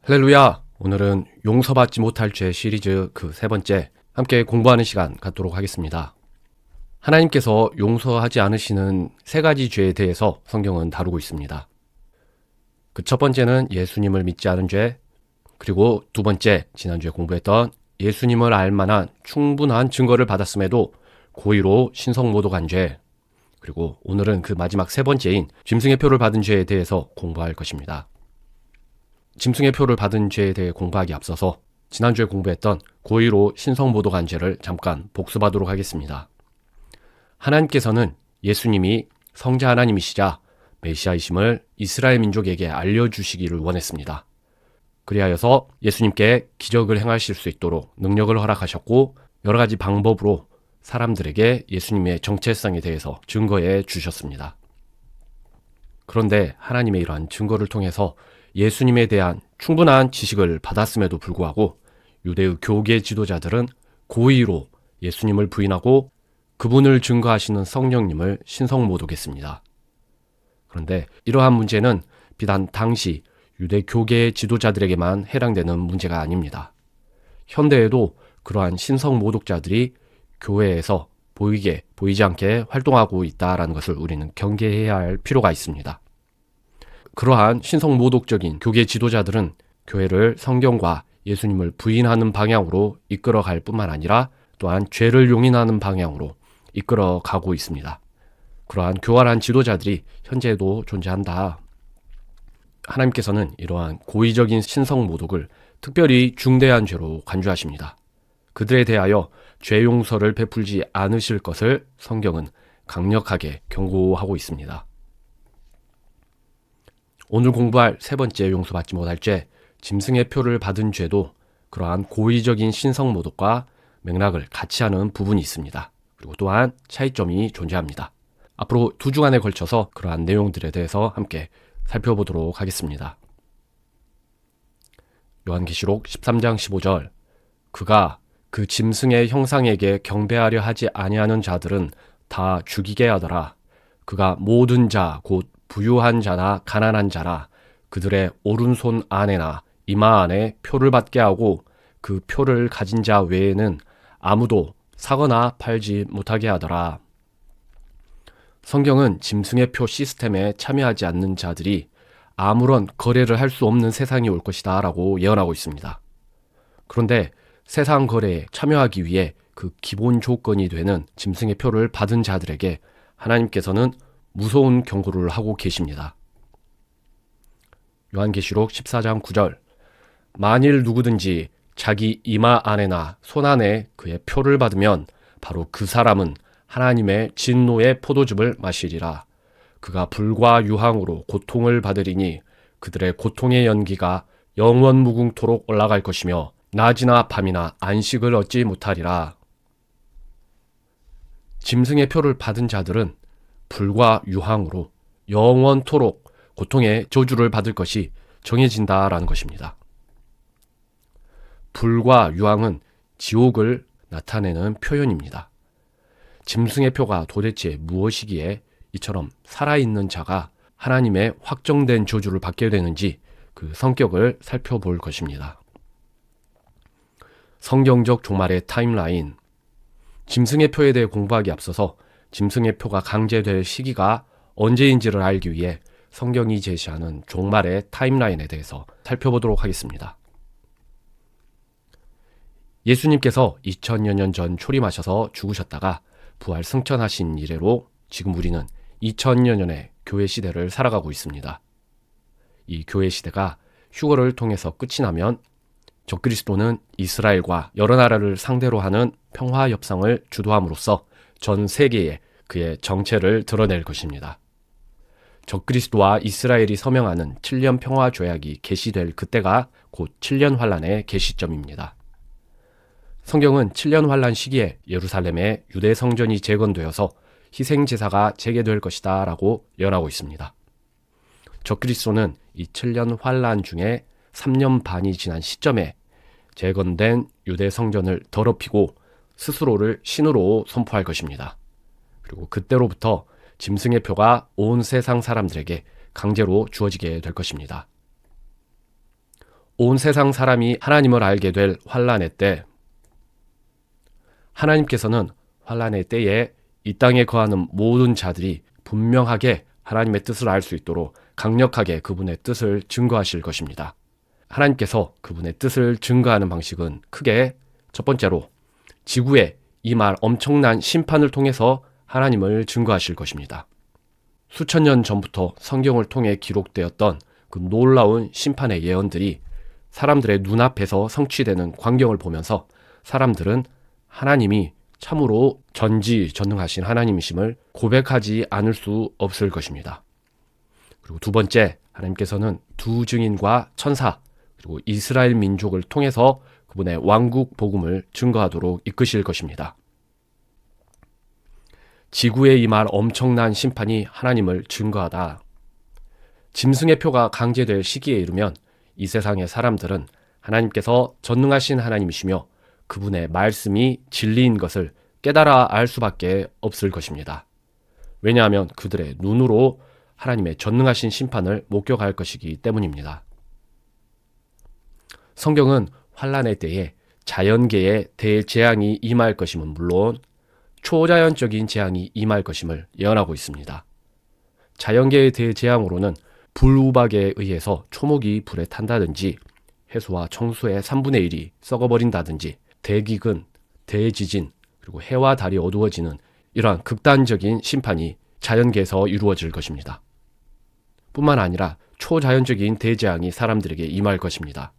할렐루야! 오늘은 용서받지 못할 죄 시리즈 그 세 번째 함께 공부하는 시간 갖도록 하겠습니다. 하나님께서 용서하지 않으시는 세 가지 죄에 대해서 성경은 다루고 있습니다. 그 첫 번째는 예수님을 믿지 않은 죄, 그리고 두 번째 지난주에 공부했던 예수님을 알 만한 충분한 증거를 받았음에도 고의로 신성모독한 죄, 그리고 오늘은 그 마지막 세 번째인 짐승의 표를 받은 죄에 대해서 공부할 것입니다. 짐승의 표를 받은 죄에 대해 공부하기 앞서서 지난주에 공부했던 고의로 신성모독한 죄를 잠깐 복습하도록 하겠습니다. 하나님께서는 예수님이 성자 하나님이시자 메시아이심을 이스라엘 민족에게 알려주시기를 원했습니다. 그리하여서 예수님께 기적을 행하실 수 있도록 능력을 허락하셨고 여러 가지 방법으로 사람들에게 예수님의 정체성에 대해서 증거해 주셨습니다. 그런데 하나님의 이러한 증거를 통해서 예수님에 대한 충분한 지식을 받았음에도 불구하고 유대의 교계 지도자들은 고의로 예수님을 부인하고 그분을 증거하시는 성령님을 신성모독했습니다. 그런데 이러한 문제는 비단 당시 유대 교계 지도자들에게만 해당되는 문제가 아닙니다. 현대에도 그러한 신성모독자들이 교회에서 보이지 않게 활동하고 있다는 것을 우리는 경계해야 할 필요가 있습니다. 그러한 신성모독적인 교계 지도자들은 교회를 성경과 예수님을 부인하는 방향으로 이끌어갈 뿐만 아니라 또한 죄를 용인하는 방향으로 이끌어가고 있습니다. 그러한 교활한 지도자들이 현재도 존재한다. 하나님께서는 이러한 고의적인 신성모독을 특별히 중대한 죄로 간주하십니다. 그들에 대하여 죄 용서를 베풀지 않으실 것을 성경은 강력하게 경고하고 있습니다. 오늘 공부할 세 번째 용서받지 못할 죄, 짐승의 표를 받은 죄도 그러한 고의적인 신성모독과 맥락을 같이 하는 부분이 있습니다. 그리고 또한 차이점이 존재합니다. 앞으로 두 주간에 걸쳐서 그러한 내용들에 대해서 함께 살펴보도록 하겠습니다. 요한계시록 13장 15절, 그가 그 짐승의 형상에게 경배하려 하지 아니하는 자들은 다 죽이게 하더라. 그가 모든 자 곧 부유한 자나 가난한 자나 그들의 오른손 안에나 이마 안에 표를 받게 하고 그 표를 가진 자 외에는 아무도 사거나 팔지 못하게 하더라. 성경은 짐승의 표 시스템에 참여하지 않는 자들이 아무런 거래를 할 수 없는 세상이 올 것이다 라고 예언하고 있습니다. 그런데 세상 거래에 참여하기 위해 그 기본 조건이 되는 짐승의 표를 받은 자들에게 하나님께서는 무서운 경고를 하고 계십니다. 요한계시록 14장 9절, 만일 누구든지 자기 이마 안에나 손 안에 그의 표를 받으면 바로 그 사람은 하나님의 진노의 포도즙을 마시리라. 그가 불과 유황으로 고통을 받으리니 그들의 고통의 연기가 영원 무궁토록 올라갈 것이며 낮이나 밤이나 안식을 얻지 못하리라. 짐승의 표를 받은 자들은 불과 유황으로 영원토록 고통의 저주를 받을 것이 정해진다라는 것입니다. 불과 유황은 지옥을 나타내는 표현입니다. 짐승의 표가 도대체 무엇이기에 이처럼 살아있는 자가 하나님의 확정된 저주를 받게 되는지 그 성격을 살펴볼 것입니다. 성경적 종말의 타임라인, 짐승의 표에 대해 공부하기 앞서서 짐승의 표가 강제될 시기가 언제인지를 알기 위해 성경이 제시하는 종말의 타임라인에 대해서 살펴보도록 하겠습니다. 예수님께서 2000여 년 전 초림하셔서 죽으셨다가 부활 승천하신 이래로 지금 우리는 2000여 년의 교회 시대를 살아가고 있습니다. 이 교회 시대가 휴거를 통해서 끝이 나면 적그리스도는 이스라엘과 여러 나라를 상대로 하는 평화 협상을 주도함으로써 전 세계에 그의 정체를 드러낼 것입니다. 적그리스도와 이스라엘이 서명하는 7년 평화 조약이 개시될 그때가 곧 7년 환란의 개시점입니다. 성경은 7년 환란 시기에 예루살렘의 유대 성전이 재건되어서 희생 제사가 재개될 것이다 라고 예언하고 있습니다. 적그리스도는 이 7년 환란 중에 3년 반이 지난 시점에 재건된 유대 성전을 더럽히고 스스로를 신으로 선포할 것입니다. 그리고 그때로부터 짐승의 표가 온 세상 사람들에게 강제로 주어지게 될 것입니다. 온 세상 사람이 하나님을 알게 될 환란의 때, 하나님께서는 환란의 때에 이 땅에 거하는 모든 자들이 분명하게 하나님의 뜻을 알 수 있도록 강력하게 그분의 뜻을 증거하실 것입니다. 하나님께서 그분의 뜻을 증거하는 방식은 크게 첫 번째로 지구에 임할 엄청난 심판을 통해서 하나님을 증거하실 것입니다. 수천 년 전부터 성경을 통해 기록되었던 그 놀라운 심판의 예언들이 사람들의 눈앞에서 성취되는 광경을 보면서 사람들은 하나님이 참으로 전지전능하신 하나님이심을 고백하지 않을 수 없을 것입니다. 그리고 두 번째, 하나님께서는 두 증인과 천사 그리고 이스라엘 민족을 통해서 그분의 왕국 복음을 증거하도록 이끄실 것입니다. 지구에 임할 엄청난 심판이 하나님을 증거하다. 짐승의 표가 강제될 시기에 이르면 이 세상의 사람들은 하나님께서 전능하신 하나님이시며 그분의 말씀이 진리인 것을 깨달아 알 수밖에 없을 것입니다. 왜냐하면 그들의 눈으로 하나님의 전능하신 심판을 목격할 것이기 때문입니다. 성경은 환란의 때에 자연계에 대재앙이 임할 것임은 물론 초자연적인 재앙이 임할 것임을 예언하고 있습니다. 자연계의 대재앙으로는 불우박에 의해서 초목이 불에 탄다든지 해수와 청수의 3분의 1이 썩어버린다든지 대기근, 대지진, 그리고 해와 달이 어두워지는 이러한 극단적인 심판이 자연계에서 이루어질 것입니다. 뿐만 아니라 초자연적인 대재앙이 사람들에게 임할 것입니다.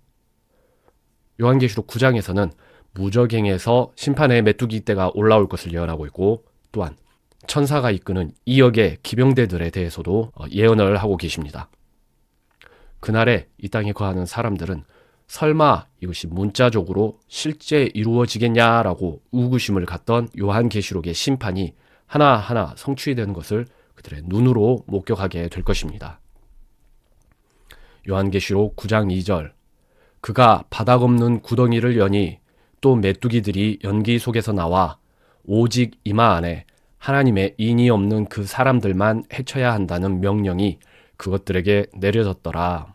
요한계시록 9장에서는 무저갱에서 심판의 메뚜기 떼가 올라올 것을 예언하고 있고 또한 천사가 이끄는 2억의 기병대들에 대해서도 예언을 하고 계십니다. 그날에 이 땅에 거하는 사람들은 설마 이것이 문자적으로 실제 이루어지겠냐라고 의구심을 갖던 요한계시록의 심판이 하나하나 성취되는 것을 그들의 눈으로 목격하게 될 것입니다. 요한계시록 9장 2절 그가 바닥 없는 구덩이를 여니 또 메뚜기들이 연기 속에서 나와 오직 이마 안에 하나님의 인이 없는 그 사람들만 해쳐야 한다는 명령이 그것들에게 내려졌더라.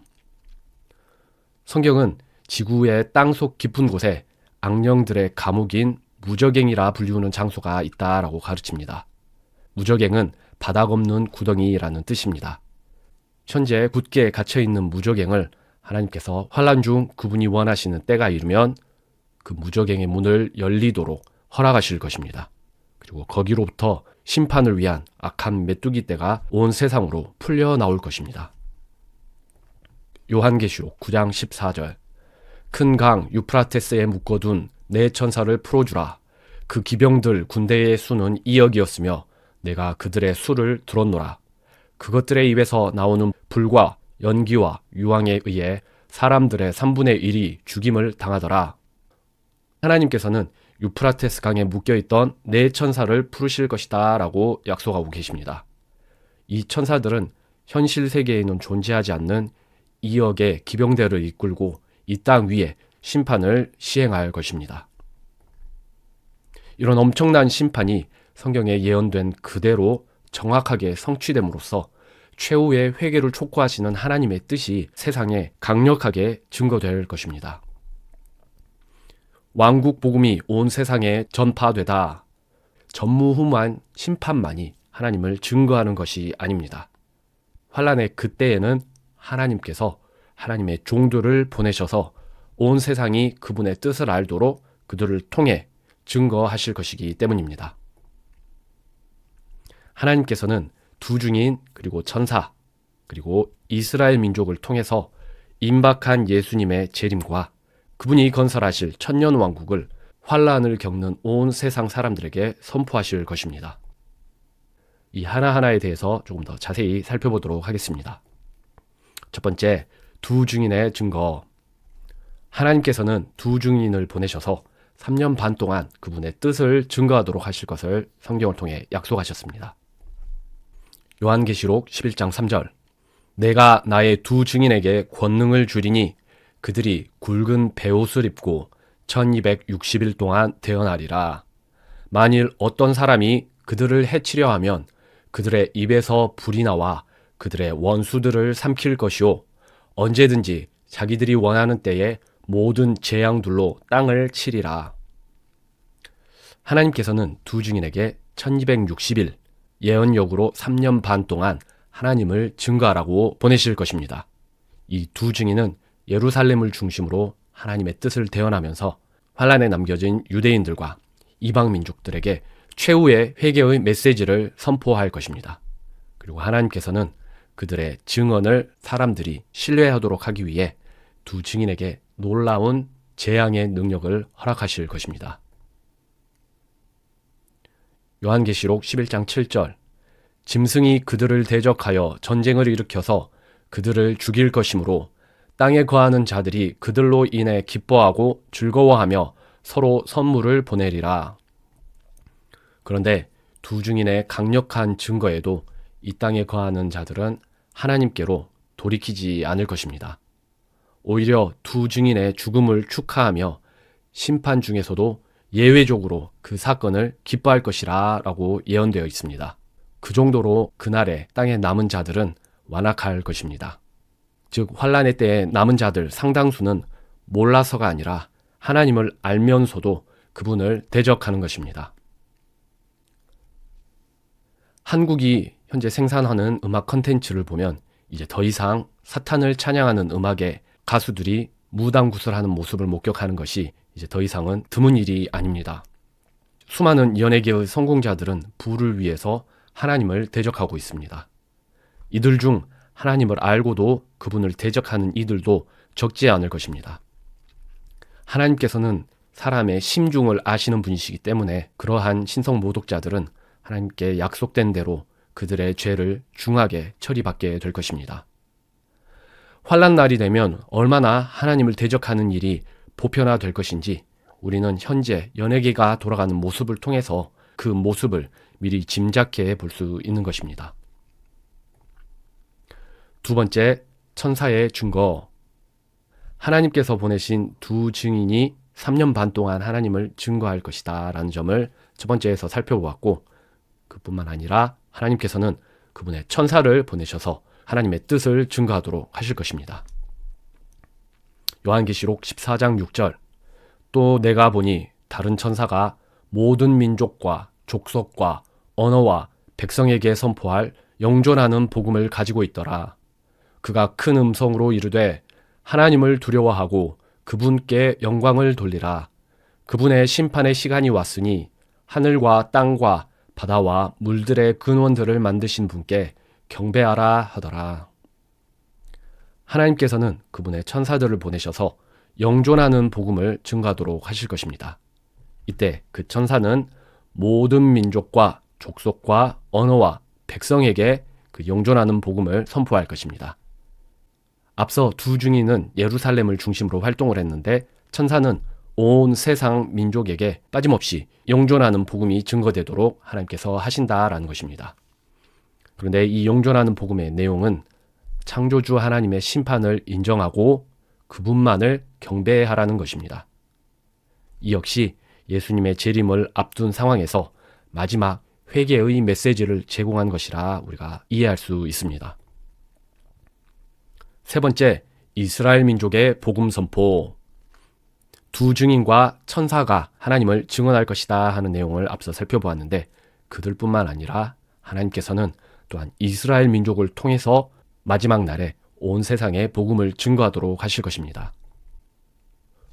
성경은 지구의 땅속 깊은 곳에 악령들의 감옥인 무저갱이라 불리우는 장소가 있다라고 가르칩니다. 무저갱은 바닥 없는 구덩이라는 뜻입니다. 현재 굳게 갇혀있는 무저갱을 하나님께서 환란 중 그분이 원하시는 때가 이르면 그 무저갱의 문을 열리도록 허락하실 것입니다. 그리고 거기로부터 심판을 위한 악한 메뚜기 떼가 온 세상으로 풀려 나올 것입니다. 요한계시록 9장 14절 큰 강 유프라테스에 묶어둔 내 천사를 풀어주라. 그 기병들 군대의 수는 2억이었으며 내가 그들의 수를 들었노라. 그것들의 입에서 나오는 불과 연기와 유황에 의해 사람들의 3분의 1이 죽임을 당하더라. 하나님께서는 유프라테스 강에 묶여있던 네 천사를 풀으실 것이다 라고 약속하고 계십니다. 이 천사들은 현실 세계에는 존재하지 않는 2억의 기병대를 이끌고 이 땅 위에 심판을 시행할 것입니다. 이런 엄청난 심판이 성경에 예언된 그대로 정확하게 성취됨으로써 최후의 회개를 촉구하시는 하나님의 뜻이 세상에 강력하게 증거될 것입니다. 왕국 복음이 온 세상에 전파되다. 전무후무한 심판만이 하나님을 증거하는 것이 아닙니다. 환란의 그때에는 하나님께서 하나님의 종들을 보내셔서 온 세상이 그분의 뜻을 알도록 그들을 통해 증거하실 것이기 때문입니다. 하나님께서는 두 증인 그리고 천사 그리고 이스라엘 민족을 통해서 임박한 예수님의 재림과 그분이 건설하실 천년 왕국을 환란을 겪는 온 세상 사람들에게 선포하실 것입니다. 이 하나하나에 대해서 조금 더 자세히 살펴보도록 하겠습니다. 첫 번째, 두 증인의 증거. 하나님께서는 두 증인을 보내셔서 3년 반 동안 그분의 뜻을 증거하도록 하실 것을 성경을 통해 약속하셨습니다. 요한계시록 11장 3절 내가 나의 두 증인에게 권능을 주리니 그들이 굵은 베옷을 입고 1260일 동안 태어나리라. 만일 어떤 사람이 그들을 해치려 하면 그들의 입에서 불이 나와 그들의 원수들을 삼킬 것이요 언제든지 자기들이 원하는 때에 모든 재앙들로 땅을 치리라. 하나님께서는 두 증인에게 1260일 예언역으로 3년 반 동안 하나님을 증거하라고 보내실 것입니다. 이 두 증인은 예루살렘을 중심으로 하나님의 뜻을 대언하면서 환란에 남겨진 유대인들과 이방 민족들에게 최후의 회개의 메시지를 선포할 것입니다. 그리고 하나님께서는 그들의 증언을 사람들이 신뢰하도록 하기 위해 두 증인에게 놀라운 재앙의 능력을 허락하실 것입니다. 요한계시록 11장 7절 짐승이 그들을 대적하여 전쟁을 일으켜서 그들을 죽일 것이므로 땅에 거하는 자들이 그들로 인해 기뻐하고 즐거워하며 서로 선물을 보내리라. 그런데 두 증인의 강력한 증거에도 이 땅에 거하는 자들은 하나님께로 돌이키지 않을 것입니다. 오히려 두 증인의 죽음을 축하하며 심판 중에서도 예외적으로 그 사건을 기뻐할 것이라 라고 예언되어 있습니다. 그 정도로 그날에 땅에 남은 자들은 완악할 것입니다. 즉 환란의 때에 남은 자들 상당수는 몰라서가 아니라 하나님을 알면서도 그분을 대적하는 것입니다. 한국이 현재 생산하는 음악 컨텐츠를 보면 이제 더 이상 사탄을 찬양하는 음악에 가수들이 무당구슬하는 모습을 목격하는 것이 이제 더 이상은 드문 일이 아닙니다. 수많은 연예계의 성공자들은 부를 위해서 하나님을 대적하고 있습니다. 이들 중 하나님을 알고도 그분을 대적하는 이들도 적지 않을 것입니다. 하나님께서는 사람의 심중을 아시는 분이시기 때문에 그러한 신성 모독자들은 하나님께 약속된 대로 그들의 죄를 중하게 처리받게 될 것입니다. 환난 날이 되면 얼마나 하나님을 대적하는 일이 보편화될 것인지 우리는 현재 연예계가 돌아가는 모습을 통해서 그 모습을 미리 짐작해 볼 수 있는 것입니다. 두 번째, 천사의 증거. 하나님께서 보내신 두 증인이 3년 반 동안 하나님을 증거할 것이다 라는 점을 첫 번째에서 살펴보았고, 그뿐만 아니라 하나님께서는 그분의 천사를 보내셔서 하나님의 뜻을 증거하도록 하실 것입니다. 요한계시록 14장 6절 또 내가 보니 다른 천사가 모든 민족과 족속과 언어와 백성에게 선포할 영존하는 복음을 가지고 있더라. 그가 큰 음성으로 이르되 하나님을 두려워하고 그분께 영광을 돌리라. 그분의 심판의 시간이 왔으니 하늘과 땅과 바다와 물들의 근원들을 만드신 분께 경배하라 하더라. 하나님께서는 그분의 천사들을 보내셔서 영존하는 복음을 증거하도록 하실 것입니다. 이때 그 천사는 모든 민족과 족속과 언어와 백성에게 그 영존하는 복음을 선포할 것입니다. 앞서 두 증인은 예루살렘을 중심으로 활동을 했는데 천사는 온 세상 민족에게 빠짐없이 영존하는 복음이 증거되도록 하나님께서 하신다라는 것입니다. 그런데 이 영존하는 복음의 내용은 창조주 하나님의 심판을 인정하고 그분만을 경배하라는 것입니다. 이 역시 예수님의 재림을 앞둔 상황에서 마지막 회개의 메시지를 제공한 것이라 우리가 이해할 수 있습니다. 세 번째, 이스라엘 민족의 복음 선포. 두 증인과 천사가 하나님을 증언할 것이다 하는 내용을 앞서 살펴보았는데 그들뿐만 아니라 하나님께서는 또한 이스라엘 민족을 통해서 마지막 날에 온 세상에 복음을 증거하도록 하실 것입니다.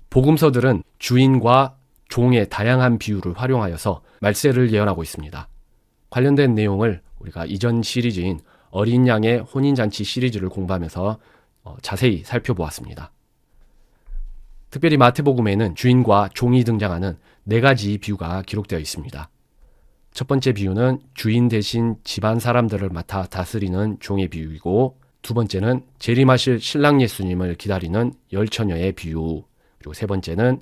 복음서들은 주인과 종의 다양한 비유를 활용하여서 말세를 예언하고 있습니다. 관련된 내용을 우리가 이전 시리즈인 어린 양의 혼인잔치 시리즈를 공부하면서 자세히 살펴보았습니다. 특별히 마태복음에는 주인과 종이 등장하는 4가지 비유가 기록되어 있습니다. 첫 번째 비유는 주인 대신 집안 사람들을 맡아 다스리는 종의 비유이고, 두 번째는 재림하실 신랑 예수님을 기다리는 열처녀의 비유, 그리고 세 번째는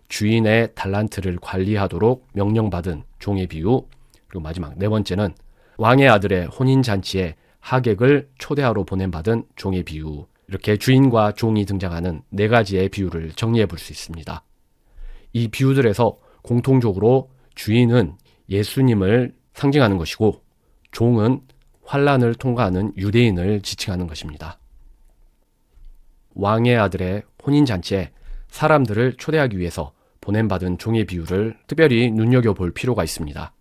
주인의 달란트를 관리하도록 명령받은 종의 비유, 그리고 마지막 네 번째는 왕의 아들의 혼인잔치에 하객을 초대하러 보냄받은 종의 비유. 이렇게 주인과 종이 등장하는 4가지의 비유를 정리해 볼 수 있습니다. 이 비유들에서 공통적으로 주인은 예수님을 상징하는 것이고 종은 환란을 통과하는 유대인을 지칭하는 것입니다. 왕의 아들의 혼인잔치에 사람들을 초대하기 위해서 보냄받은 종의 비유를 특별히 눈여겨볼 필요가 있습니다.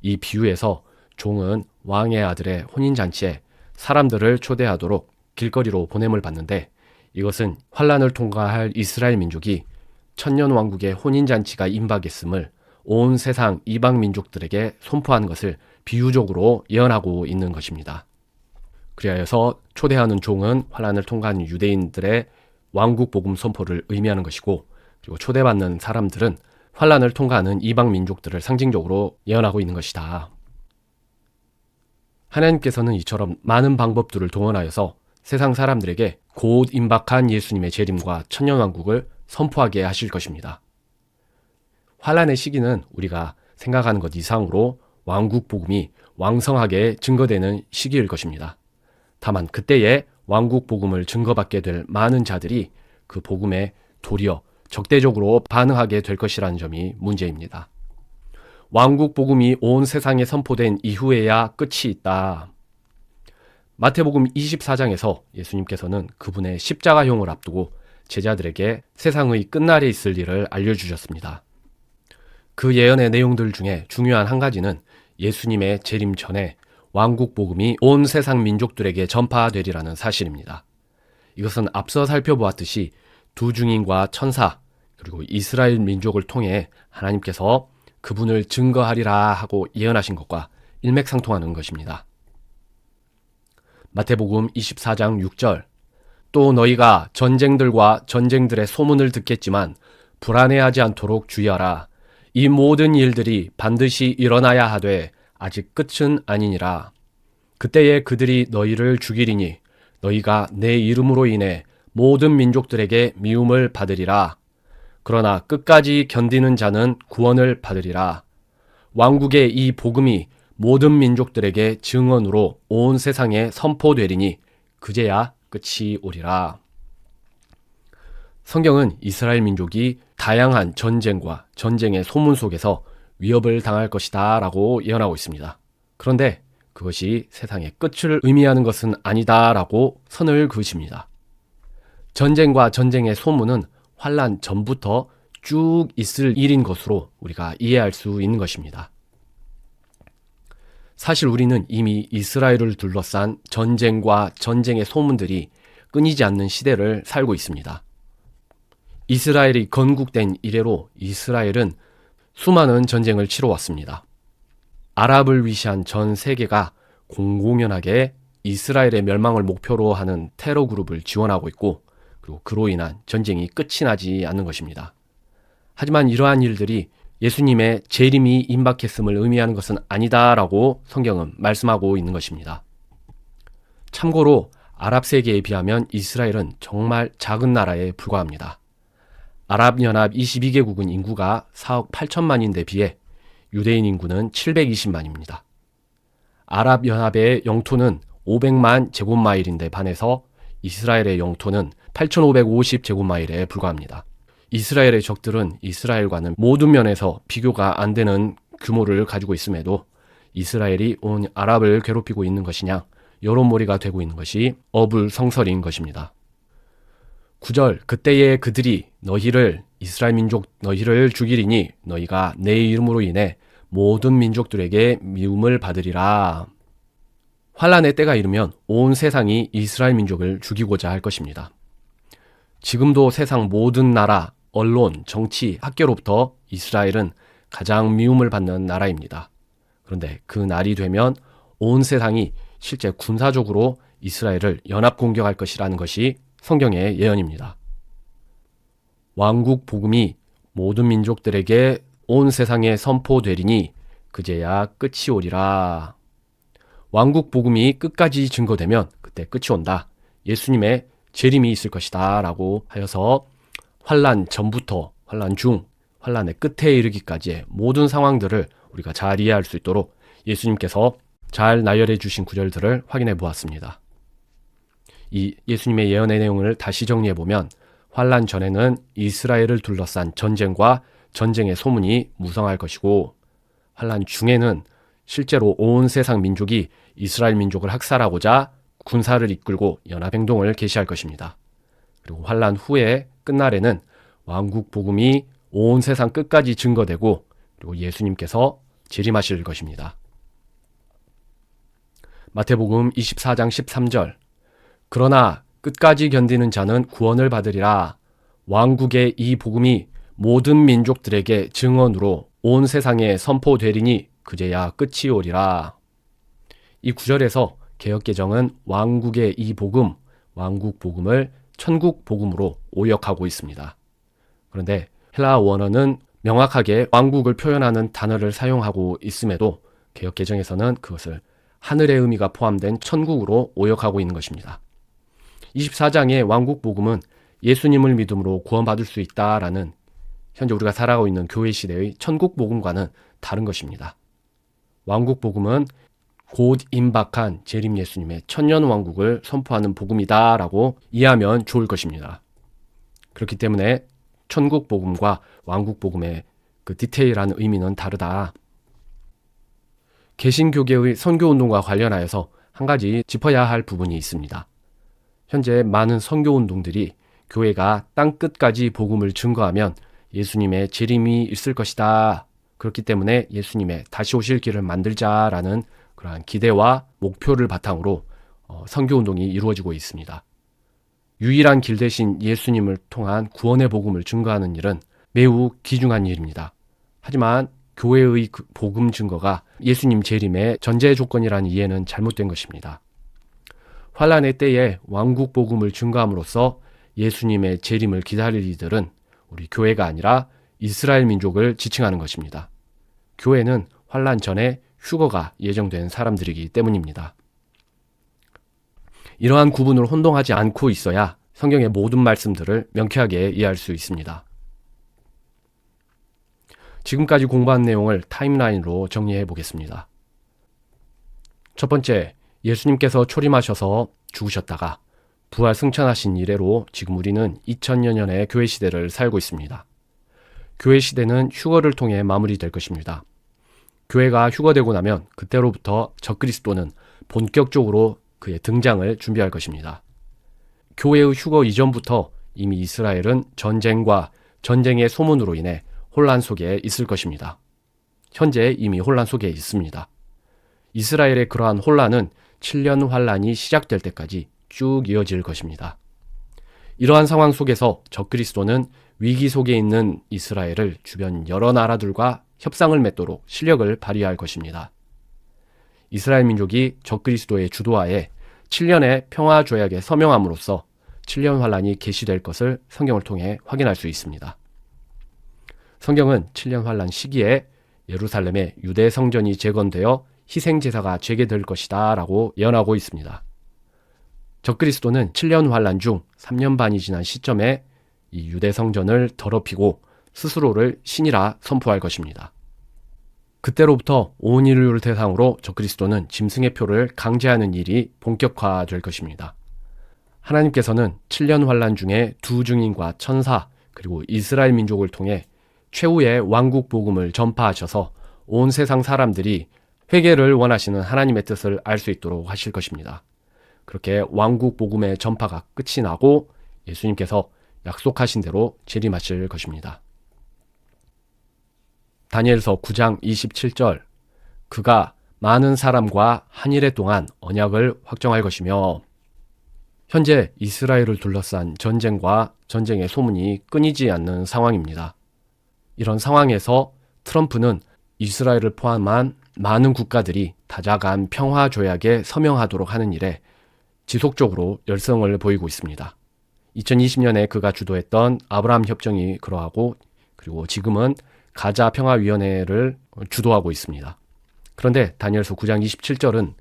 이 비유에서 종은 왕의 아들의 혼인잔치에 사람들을 초대하도록 길거리로 보냄을 받는데, 이것은 환란을 통과할 이스라엘 민족이 천년왕국의 혼인잔치가 임박했음을 온 세상 이방 민족들에게 선포한 것을 비유적으로 예언하고 있는 것입니다. 그리하여서 초대하는 종은 환란을 통과한 유대인들의 왕국 복음 선포를 의미하는 것이고, 그리고 초대받는 사람들은 환란을 통과하는 이방 민족들을 상징적으로 예언하고 있는 것이다. 하나님께서는 이처럼 많은 방법들을 동원하여서 세상 사람들에게 곧 임박한 예수님의 재림과 천년왕국을 선포하게 하실 것입니다. 환란의 시기는 우리가 생각하는 것 이상으로 왕국 복음이 왕성하게 증거되는 시기일 것입니다. 다만 그때에 왕국 복음을 증거받게 될 많은 자들이 그 복음에 도리어 적대적으로 반응하게 될 것이라는 점이 문제입니다. 왕국 복음이 온 세상에 선포된 이후에야 끝이 있다. 마태복음 24장에서 예수님께서는 그분의 십자가형을 앞두고 제자들에게 세상의 끝날에 있을 일을 알려주셨습니다. 그 예언의 내용들 중에 중요한 한 가지는 예수님의 재림 전에 왕국 복음이 온 세상 민족들에게 전파되리라는 사실입니다. 이것은 앞서 살펴보았듯이 두 증인과 천사 그리고 이스라엘 민족을 통해 하나님께서 그분을 증거하리라 하고 예언하신 것과 일맥상통하는 것입니다. 마태복음 24장 6절, 또 너희가 전쟁들과 전쟁들의 소문을 듣겠지만 불안해하지 않도록 주의하라. 이 모든 일들이 반드시 일어나야 하되 아직 끝은 아니니라. 그때에 그들이 너희를 죽이리니 너희가 내 이름으로 인해 모든 민족들에게 미움을 받으리라. 그러나 끝까지 견디는 자는 구원을 받으리라. 왕국의 이 복음이 모든 민족들에게 증언으로 온 세상에 선포되리니 그제야 끝이 오리라. 성경은 이스라엘 민족이 다양한 전쟁과 전쟁의 소문 속에서 위협을 당할 것이다 라고 예언하고 있습니다. 그런데 그것이 세상의 끝을 의미하는 것은 아니다 라고 선을 그으십니다. 전쟁과 전쟁의 소문은 환란 전부터 쭉 있을 일인 것으로 우리가 이해할 수 있는 것입니다. 사실 우리는 이미 이스라엘을 둘러싼 전쟁과 전쟁의 소문들이 끊이지 않는 시대를 살고 있습니다. 이스라엘이 건국된 이래로 이스라엘은 수많은 전쟁을 치러왔습니다. 아랍을 위시한 전 세계가 공공연하게 이스라엘의 멸망을 목표로 하는 테러 그룹을 지원하고 있고, 그리고 그로 인한 전쟁이 끝이 나지 않는 것입니다. 하지만 이러한 일들이 예수님의 재림이 임박했음을 의미하는 것은 아니다라고 성경은 말씀하고 있는 것입니다. 참고로 아랍 세계에 비하면 이스라엘은 정말 작은 나라에 불과합니다. 아랍연합 22개국은 인구가 4억 8천만인데 비해 유대인 인구는 720만입니다. 아랍연합의 영토는 500만 제곱마일인데 반해서 이스라엘의 영토는 8,550제곱마일에 불과합니다. 이스라엘의 적들은 이스라엘과는 모든 면에서 비교가 안 되는 규모를 가지고 있음에도 이스라엘이 온 아랍을 괴롭히고 있는 것이냐, 여론몰이가 되고 있는 것이 어불성설인 것입니다. 9절, 그때에 그들이 너희를, 이스라엘 민족 너희를 죽이리니 너희가 내 이름으로 인해 모든 민족들에게 미움을 받으리라. 환란의 때가 이르면 온 세상이 이스라엘 민족을 죽이고자 할 것입니다. 지금도 세상 모든 나라, 언론, 정치, 학교로부터 이스라엘은 가장 미움을 받는 나라입니다. 그런데 그 날이 되면 온 세상이 실제 군사적으로 이스라엘을 연합 공격할 것이라는 것이 성경의 예언입니다. 왕국 복음이 모든 민족들에게 온 세상에 선포되리니 그제야 끝이 오리라. 왕국 복음이 끝까지 증거되면 그때 끝이 온다. 예수님의 재림이 있을 것이다 라고 하여서 환란 전부터 환란 중, 환란의 끝에 이르기까지의 모든 상황들을 우리가 잘 이해할 수 있도록 예수님께서 잘 나열해 주신 구절들을 확인해 보았습니다. 이 예수님의 예언의 내용을 다시 정리해 보면 환란 전에는 이스라엘을 둘러싼 전쟁과 전쟁의 소문이 무성할 것이고, 환란 중에는 실제로 온 세상 민족이 이스라엘 민족을 학살하고자 군사를 이끌고 연합행동을 개시할 것입니다. 그리고 환란 후에 끝날에는 왕국 복음이 온 세상 끝까지 증거되고 그리고 예수님께서 재림하실 것입니다. 마태복음 24장 13절 그러나 끝까지 견디는 자는 구원을 받으리라. 왕국의 이 복음이 모든 민족들에게 증언으로 온 세상에 선포되리니 그제야 끝이 오리라. 이 구절에서 개역개정은 왕국의 이 복음, 왕국 복음을 천국 복음으로 오역하고 있습니다. 그런데 헬라어 원어는 명확하게 왕국을 표현하는 단어를 사용하고 있음에도 개역개정에서는 그것을 하늘의 의미가 포함된 천국으로 오역하고 있는 것입니다. 24장의 왕국 복음은 예수님을 믿음으로 구원받을 수 있다라는 현재 우리가 살아가고 있는 교회 시대의 천국 복음과는 다른 것입니다. 왕국 복음은 곧 임박한 재림 예수님의 천년 왕국을 선포하는 복음이다라고 이해하면 좋을 것입니다. 그렇기 때문에 천국 복음과 왕국 복음의 그 디테일한 의미는 다르다. 개신교계의 선교운동과 관련하여서 한 가지 짚어야 할 부분이 있습니다. 현재 많은 선교운동들이 교회가 땅끝까지 복음을 증거하면 예수님의 재림이 있을 것이다. 그렇기 때문에 예수님의 다시 오실 길을 만들자라는 그러한 기대와 목표를 바탕으로 선교운동이 이루어지고 있습니다. 유일한 길 대신 예수님을 통한 구원의 복음을 증거하는 일은 매우 귀중한 일입니다. 하지만 교회의 복음 증거가 예수님 재림의 전제 조건이라는 이해는 잘못된 것입니다. 환란의 때에 왕국 복음을 증거함으로써 예수님의 재림을 기다릴 이들은 우리 교회가 아니라 이스라엘 민족을 지칭하는 것입니다. 교회는 환란 전에 휴거가 예정된 사람들이기 때문입니다. 이러한 구분을 혼동하지 않고 있어야 성경의 모든 말씀들을 명쾌하게 이해할 수 있습니다. 지금까지 공부한 내용을 타임라인으로 정리해 보겠습니다. 첫 번째, 예수님께서 초림하셔서 죽으셨다가 부활 승천하신 이래로 지금 우리는 2000여 년의 교회 시대를 살고 있습니다. 교회 시대는 휴거를 통해 마무리될 것입니다. 교회가 휴거되고 나면 그때로부터 적그리스도는 본격적으로 그의 등장을 준비할 것입니다. 교회의 휴거 이전부터 이미 이스라엘은 전쟁과 전쟁의 소문으로 인해 혼란 속에 있을 것입니다. 현재 이미 혼란 속에 있습니다. 이스라엘의 그러한 혼란은 7년 환란이 시작될 때까지 쭉 이어질 것입니다. 이러한 상황 속에서 적그리스도는 위기 속에 있는 이스라엘을 주변 여러 나라들과 협상을 맺도록 실력을 발휘할 것입니다. 이스라엘 민족이 적그리스도의 주도하에 7년의 평화 조약에 서명함으로써 7년 환란이 개시될 것을 성경을 통해 확인할 수 있습니다. 성경은 7년 환란 시기에 예루살렘의 유대 성전이 재건되어 희생 제사가 재개될 것이다 라고 예언하고 있습니다. 적그리스도는 7년 환란 중 3년 반이 지난 시점에 이 유대 성전을 더럽히고 스스로를 신이라 선포할 것입니다. 그때로부터 온 인류를 대상으로 적그리스도는 짐승의 표를 강제하는 일이 본격화될 것입니다. 하나님께서는 7년 환란 중에 두 증인과 천사 그리고 이스라엘 민족을 통해 최후의 왕국 복음을 전파하셔서 온 세상 사람들이 회개를 원하시는 하나님의 뜻을 알 수 있도록 하실 것입니다. 그렇게 왕국 복음의 전파가 끝이 나고 예수님께서 약속하신 대로 재림하실 것입니다. 다니엘서 9장 27절 그가 많은 사람과 한 일해 동안 언약을 확정할 것이며 현재 이스라엘을 둘러싼 전쟁과 전쟁의 소문이 끊이지 않는 상황입니다. 이런 상황에서 트럼프는 이스라엘을 포함한 많은 국가들이 다자간 평화 조약에 서명하도록 하는 일에 지속적으로 열성을 보이고 있습니다. 2020년에 그가 주도했던 아브라함 협정이 그러하고 그리고 지금은 가자 평화위원회를 주도하고 있습니다. 그런데 다니엘서 9장 27절은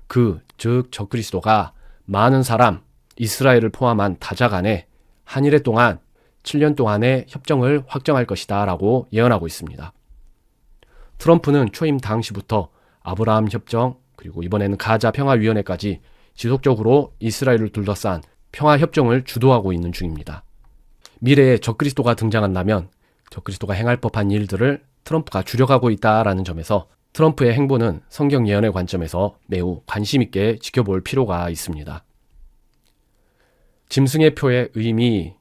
즉 적그리스도가 많은 사람, 이스라엘을 포함한 다자간에 한 일해 동안 7년 동안의 협정을 확정할 것이다 라고 예언하고 있습니다. 트럼프는 초임 당시부터 아브라함 협정 그리고 이번에는 가자 평화위원회까지 지속적으로 이스라엘을 둘러싼 평화협정을 주도하고 있는 중입니다. 미래에 적그리스도가 등장한다면 적그리스도가 행할 법한 일들을 트럼프가 주력하고 있다라는 점에서 트럼프의 행보는 성경 예언의 관점에서 매우 관심 있게 지켜볼 필요가 있습니다. 짐승의 표의 의미,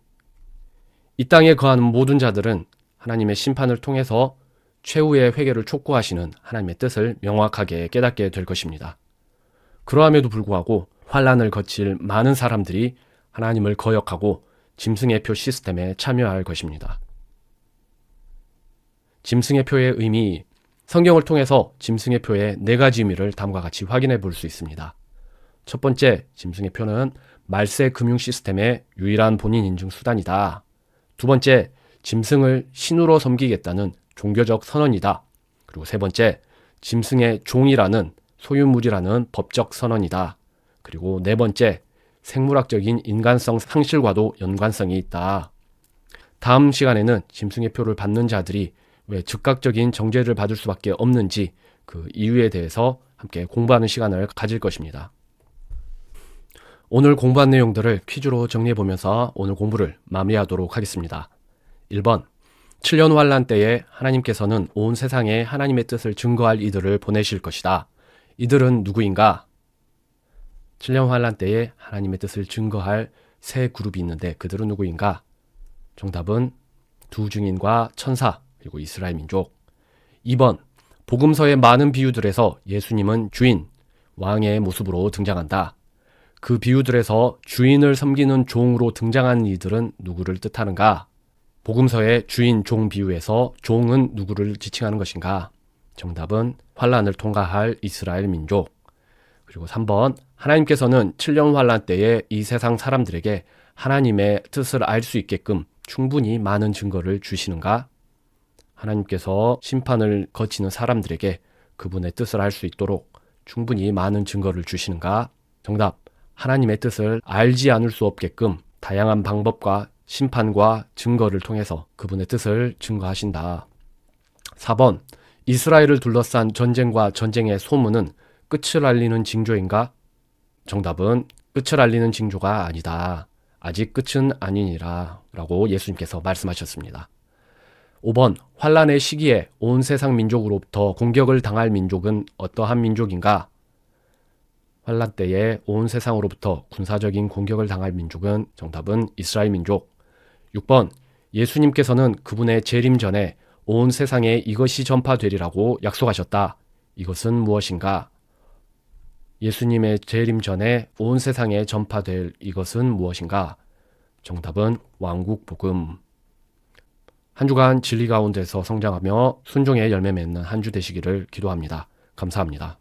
이 땅에 거하는 모든 자들은 하나님의 심판을 통해서 최후의 회개를 촉구하시는 하나님의 뜻을 명확하게 깨닫게 될 것입니다. 그러함에도 불구하고 환란을 거칠 많은 사람들이 하나님을 거역하고 짐승의 표 시스템에 참여할 것입니다. 짐승의 표의 의미, 성경을 통해서 짐승의 표의 4가지 의미를 다음과 같이 확인해 볼 수 있습니다. 첫 번째, 짐승의 표는 말세 금융 시스템의 유일한 본인 인증 수단이다. 두 번째, 짐승을 신으로 섬기겠다는 종교적 선언이다. 그리고 세 번째, 짐승의 종이라는 소유물이라는 법적 선언이다. 그리고 네 번째, 생물학적인 인간성 상실과도 연관성이 있다. 다음 시간에는 짐승의 표를 받는 자들이 왜 즉각적인 정죄를 받을 수밖에 없는지 그 이유에 대해서 함께 공부하는 시간을 가질 것입니다. 오늘 공부한 내용들을 퀴즈로 정리해보면서 오늘 공부를 마무리하도록 하겠습니다. 1번, 7년 환란 때에 하나님께서는 온 세상에 하나님의 뜻을 증거할 이들을 보내실 것이다. 이들은 누구인가? 7년 환란 때에 하나님의 뜻을 증거할 세 그룹이 있는데 그들은 누구인가? 정답은 두 증인과 천사 그리고 이스라엘 민족. 2번, 복음서의 많은 비유들에서 예수님은 주인, 왕의 모습으로 등장한다. 그 비유들에서 주인을 섬기는 종으로 등장한 이들은 누구를 뜻하는가? 복음서의 주인, 종 비유에서 종은 누구를 지칭하는 것인가? 정답은 환란을 통과할 이스라엘 민족. 그리고 3번, 하나님께서는 7년 환란 때에 이 세상 사람들에게 하나님의 뜻을 알 수 있게끔 충분히 많은 증거를 주시는가? 하나님께서 심판을 거치는 사람들에게 그분의 뜻을 알 수 있도록 충분히 많은 증거를 주시는가? 정답, 하나님의 뜻을 알지 않을 수 없게끔 다양한 방법과 심판과 증거를 통해서 그분의 뜻을 증거하신다. 4번, 이스라엘을 둘러싼 전쟁과 전쟁의 소문은 끝을 알리는 징조인가? 정답은 끝을 알리는 징조가 아니다. 아직 끝은 아니니라 라고 예수님께서 말씀하셨습니다. 5번, 환란의 시기에 온 세상 민족으로부터 공격을 당할 민족은 어떠한 민족인가? 환란 때에 온 세상으로부터 군사적인 공격을 당할 민족은 정답은 이스라엘 민족. 6번, 예수님께서는 그분의 재림 전에 온 세상에 이것이 전파되리라고 약속하셨다. 이것은 무엇인가? 예수님의 재림 전에 온 세상에 전파될 이것은 무엇인가? 정답은 왕국 복음. 한 주간 진리 가운데서 성장하며 순종의 열매 맺는 한 주 되시기를 기도합니다. 감사합니다.